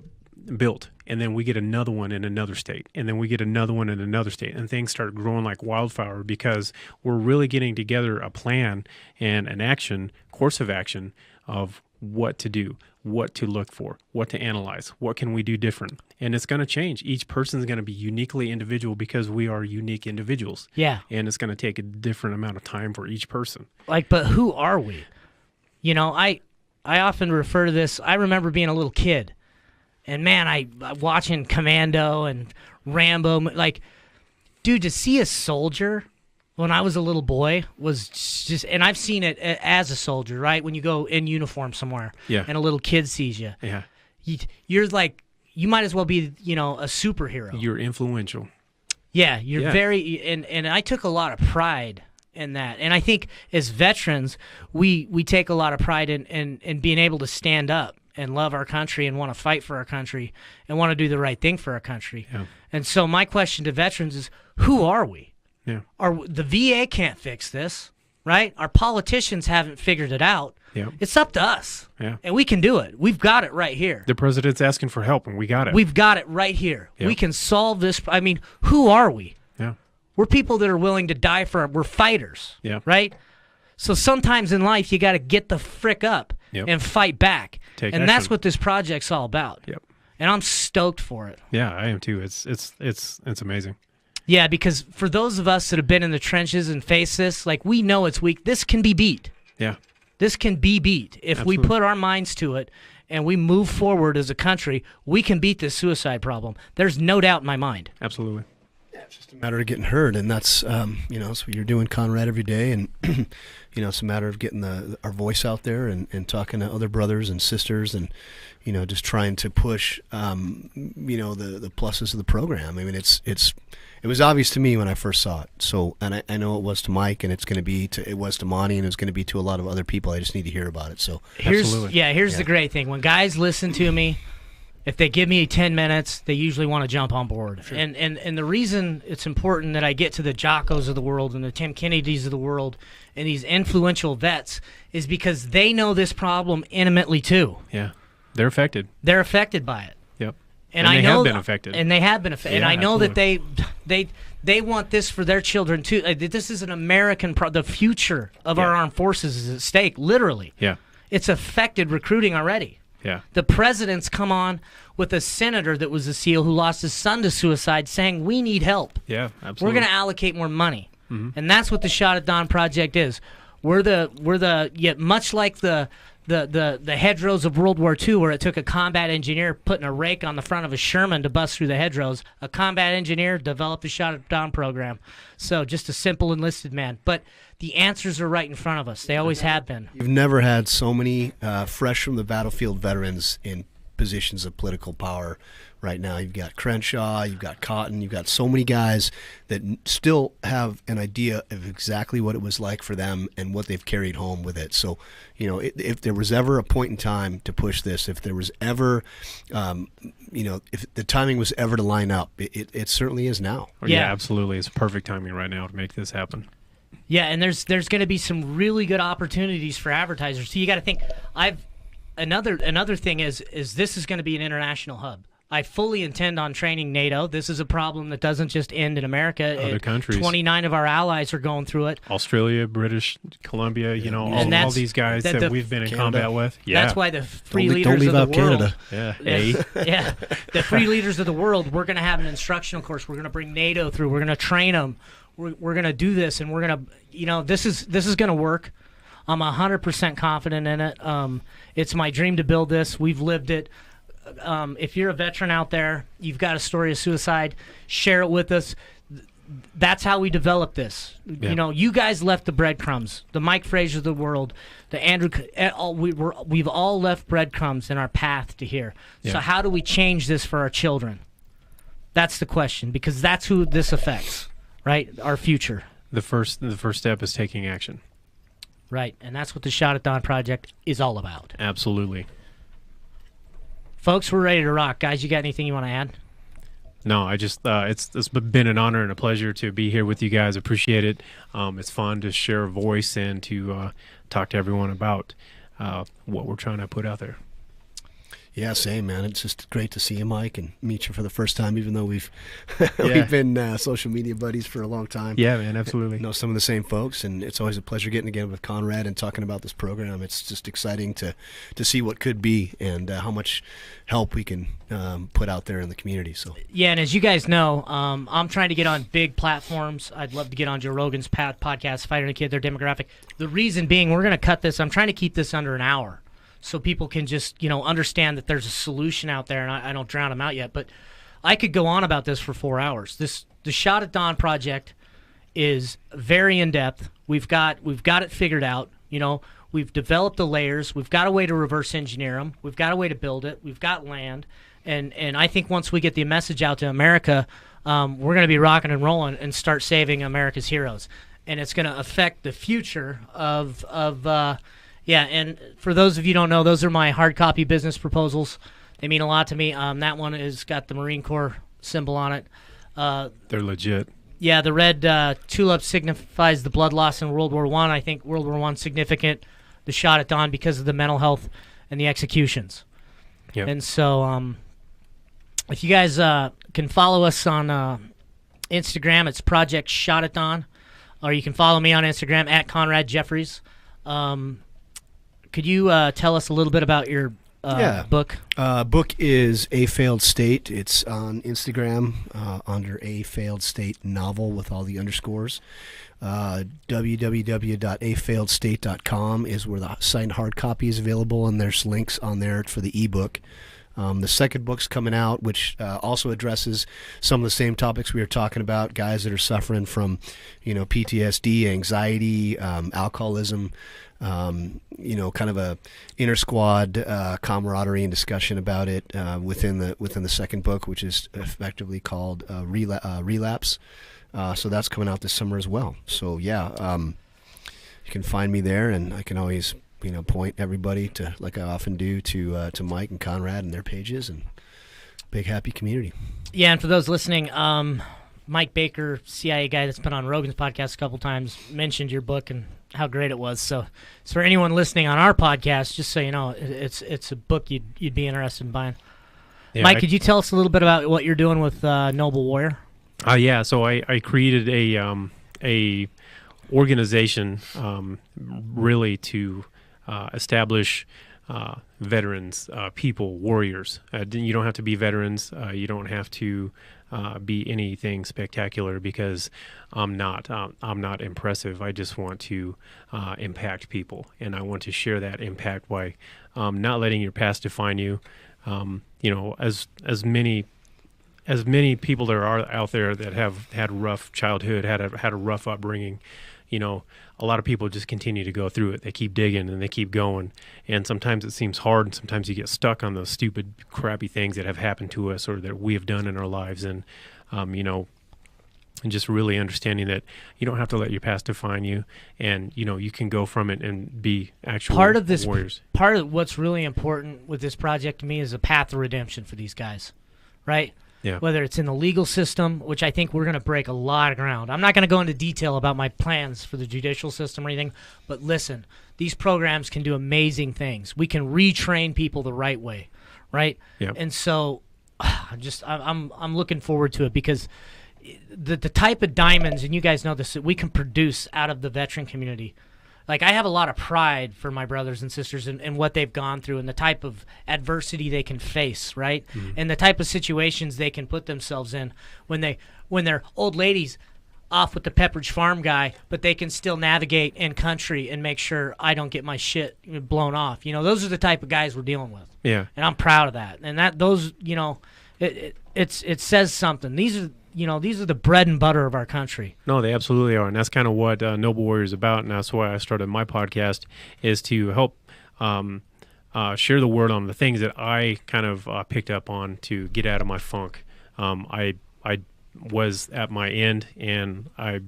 built and then we get another one in another state and then we get another one in another state and things start growing like wildfire because we're really getting together a plan and an course of action of what to do, what to look for, what to analyze, what can we do different. And it's going to change. Each person's going to be uniquely individual because we are unique individuals. Yeah. And it's going to take a different amount of time for each person. But who are we? You know, I often refer to this. I remember being a little kid, and man, I watching Commando and Rambo. Like, dude, to see a soldier when I was a little boy was just, and I've seen it as a soldier, right? When you go in uniform somewhere, Yeah. and a little kid sees you, Yeah. you're like, you might as well be, you know, a superhero. You're influential. Yeah, you're Yeah. very, and I took a lot of pride in that. And I think as veterans, we take a lot of pride in being able to stand up and love our country and want to fight for our country and want to do the right thing for our country. Yeah. And so my question to veterans is, who are we? Yeah. The VA can't fix this, right? Our politicians haven't figured it out. Yeah. It's up to us. Yeah. And we can do it. We've got it right here. The president's asking for help, and we got it. We've got it right here. Yeah. We can solve this. I mean, who are we? Yeah. We're people that are willing to die we're fighters, Yeah. right? So sometimes in life, you got to get the frick up Yep. and fight back. Take and that's action. what this project's all about. Yep. And I'm stoked for it. Yeah, I am too. It's amazing. Yeah, because for those of us that have been in the trenches and faced this, like, we know it's weak. This can be beat. Yeah. This can be beat. If we Absolutely. put our minds to it and we move forward as a country, we can beat this suicide problem. There's no doubt in my mind. Absolutely. It's just a matter of getting heard, and that's you know, so you're doing Conrad every day, and you know, it's a matter of getting our voice out there and talking to other brothers and sisters, and you know, just trying to push you know, the pluses of the program. I mean, it's it was obvious to me when I first saw it. So, and I know it was to Mike, and it was to Monty, and it's going to be to a lot of other people. I just need to hear about it. So, here's the great thing. When guys listen to me, if they give me 10 minutes, they usually want to jump on board. Sure. And the reason it's important that I get to the Jockos of the world and the Tim Kennedys of the world and these influential vets is because they know this problem intimately too. Yeah, they're affected. They're affected by it. Yep. And they I know have been affected. And they have been affected. Yeah, and I know absolutely. that they want this for their children too. This is an American the future of our armed forces is at stake, literally. Yeah. It's affected recruiting already. Yeah. The president's come on with a senator that was a SEAL who lost his son to suicide saying we need help. Yeah, absolutely. We're going to allocate more money. And that's what the Shot at Dawn project is. Yet much like the hedgerows of World War II, where it took a combat engineer putting a rake on the front of a Sherman to bust through the hedgerows, a combat engineer developed the Shot at Dawn program. So just a simple enlisted man. But the answers are right in front of us. They always have been. you've never had so many fresh from the battlefield veterans in positions of political power right now. You've got Crenshaw, you've got Cotton, you've got so many guys that still have an idea of exactly what it was like for them and what they've carried home with it. So, if there was ever a point in time to push this, if there was ever, if the timing was ever to line up, it certainly is now. Yeah, absolutely. It's perfect timing right now to make this happen. Yeah, and there's going to be some really good opportunities for advertisers. So you got to think. Another thing is this is going to be an international hub. I fully intend on training NATO. This is a problem that doesn't just end in America. Other countries. 29 of our allies are going through it. Australia, British Columbia, all these guys that we've been in combat with. Yeah. That's why the free Don't leaders leave of out the world. Canada. Yeah, the free leaders of the world. We're going to have an instructional course. We're going to bring NATO through. We're going to train them. We're going to do this, and we're going to, this is going to work. I'm 100% confident in it. It's my dream to build this. We've lived it. If you're a veteran out there, you've got a story of suicide, share it with us. That's how we developed this. Yeah. You guys left the breadcrumbs. The Mike Frazier of the world, the Andrew. We've all left breadcrumbs in our path to here. Yeah. So how do we change this for our children? That's the question, because that's who this affects, right? Our future. The first step is taking action. Right, and that's what the Shot at Dawn project is all about. Absolutely. Folks, we're ready to rock. Guys, you got anything you want to add? No, I just it's been an honor and a pleasure to be here with you guys. Appreciate it. It's fun to share a voice and to talk to everyone about what we're trying to put out there. Yeah, same, man. It's just great to see you, Mike, and meet you for the first time, even though we've been social media buddies for a long time. Yeah, man, absolutely. Know some of the same folks, and it's always a pleasure getting together with Conrad and talking about this program. It's just exciting to see what could be and how much help we can put out there in the community. So yeah, and as you guys know, I'm trying to get on big platforms. I'd love to get on Joe Rogan's podcast, Fighter and the Kid, their demographic. The reason being, we're going to cut this. I'm trying to keep this under an hour, so people can just, understand that there's a solution out there, and I don't drown them out yet. But I could go on about this for 4 hours. The Shot at Dawn project is very in-depth. We've got it figured out. We've developed the layers. We've got a way to reverse engineer them. We've got a way to build it. We've got land. And I think once we get the message out to America, we're going to be rocking and rolling and start saving America's heroes. And it's going to affect the future of and for those of you who don't know, those are my hard copy business proposals. They mean a lot to me. That one has got the Marine Corps symbol on it. They're legit. Yeah, the red tulip signifies the blood loss in World War I. I think World War I significant, the Shot at Dawn, because of the mental health and the executions. Yep. And so if you guys can follow us on Instagram, it's Project Shot at Dawn. Or you can follow me on Instagram at Conrad Jeffries. Could you tell us a little bit about your book? Book is A Failed State. It's on Instagram under A Failed State Novel with all the underscores. www.afailedstate.com is where the signed hard copy is available, and there's links on there for the ebook. The second book's coming out, which also addresses some of the same topics we were talking about, guys that are suffering from, PTSD, anxiety, alcoholism, kind of a inner squad camaraderie and discussion about it within the second book, which is effectively called Relapse. So that's coming out this summer as well. So yeah, you can find me there, and I can always point everybody to, like I often do, to Mike and Conrad and their pages, and big happy community. Yeah, and for those listening, Mike Baker, CIA guy that's been on Rogan's podcast a couple times, mentioned your book and how great it was. So for anyone listening on our podcast, just so you know, it's a book you'd be interested in buying. Yeah, Mike, could you tell us a little bit about what you're doing with Noble Warrior? Yeah, so I created a organization really to establish veterans, people, warriors. You don't have to be veterans. You don't have to be anything spectacular, because I'm not impressive. I just want to impact people, and I want to share that impact by not letting your past define you. As many people there are out there that have had a rough childhood, had a rough upbringing, a lot of people just continue to go through it. They keep digging and they keep going. And sometimes it seems hard, and sometimes you get stuck on those stupid, crappy things that have happened to us or that we have done in our lives. And, and just really understanding that you don't have to let your past define you, and, you can go from it and be actual warriors. Part of what's really important with this project to me is a path of redemption for these guys, right? Yeah. Whether it's in the legal system, which I think we're going to break a lot of ground. I'm not going to go into detail about my plans for the judicial system or anything, but listen, these programs can do amazing things. We can retrain people the right way, right? Yeah. And so I'm looking forward to it, because the type of diamonds, and you guys know this, that we can produce out of the veteran community. Like, I have a lot of pride for my brothers and sisters and what they've gone through, and the type of adversity they can face, right? Mm-hmm. And the type of situations they can put themselves in when they're old ladies off with the Pepperidge Farm guy, but they can still navigate in country and make sure I don't get my shit blown off. Those are the type of guys we're dealing with. Yeah. And I'm proud of that. And it says something. These are the bread and butter of our country. No, they absolutely are, and that's kind of what Noble Warrior is about, and that's why I started my podcast, is to help share the word on the things that I kind of picked up on to get out of my funk. I was at my end, and I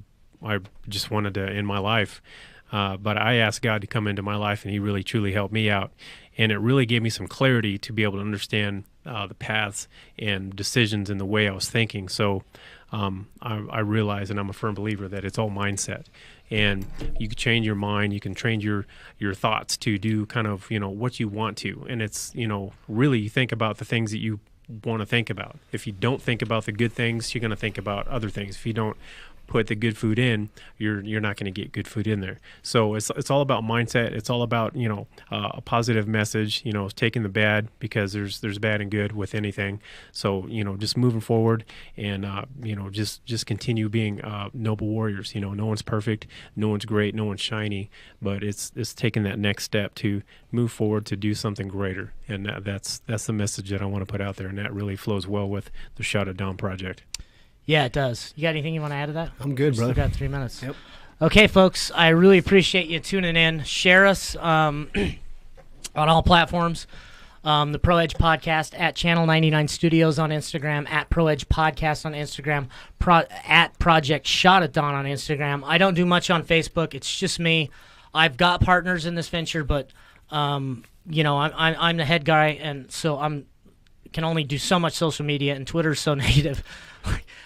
just wanted to end my life, but I asked God to come into my life, and He really truly helped me out, and it really gave me some clarity to be able to understand the paths and decisions and the way I was thinking. So I realize, and I'm a firm believer, that it's all mindset. And you can change your mind, you can train your thoughts to do kind of, what you want to. And it's, really think about the things that you want to think about. If you don't think about the good things, you're going to think about other things. If you don't put the good food in, you're not going to get good food in there. So it's all about mindset. It's all about a positive message. Taking the bad, because there's bad and good with anything. So just moving forward, and just continue being noble warriors. No one's perfect, no one's great, no one's shiny, but it's taking that next step to move forward to do something greater. And that's the message that I want to put out there, and that really flows well with the Shot at Dawn project. Yeah, it does. You got anything you want to add to that? I'm good, brother. Still got 3 minutes. Yep. Okay, folks, I really appreciate you tuning in. Share us on all platforms. The Pro Edge Podcast at Channel 99 Studios on Instagram, at Pro Edge Podcast on Instagram, at Project Shot at Dawn on Instagram. I don't do much on Facebook. It's just me. I've got partners in this venture, but I'm the head guy, and so can only do so much social media, and Twitter's so negative.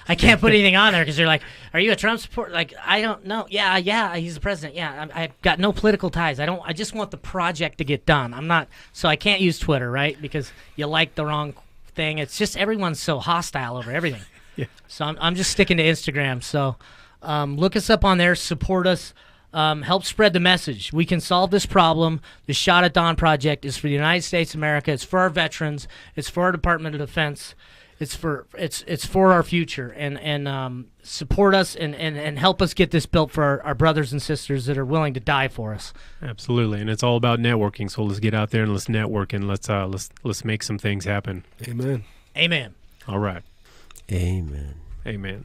I can't put anything on there because they're like, "Are you a Trump supporter?" Like, I don't know. Yeah, he's the president. Yeah, I've got no political ties. I just want the project to get done. I'm not, so I can't use Twitter, right? Because you like the wrong thing. It's just everyone's so hostile over everything. Yeah. So I'm just sticking to Instagram. So look us up on there. Support us. help spread the message. We can solve this problem. The Shot at Dawn Project is for the United States of America. It's for our veterans. It's for our Department of Defense. It's for our future. And support us and help us get this built for our brothers and sisters that are willing to die for us. Absolutely, and it's all about networking. So let's get out there and let's network and let's make some things happen. Amen. Amen. All right. Amen. Amen.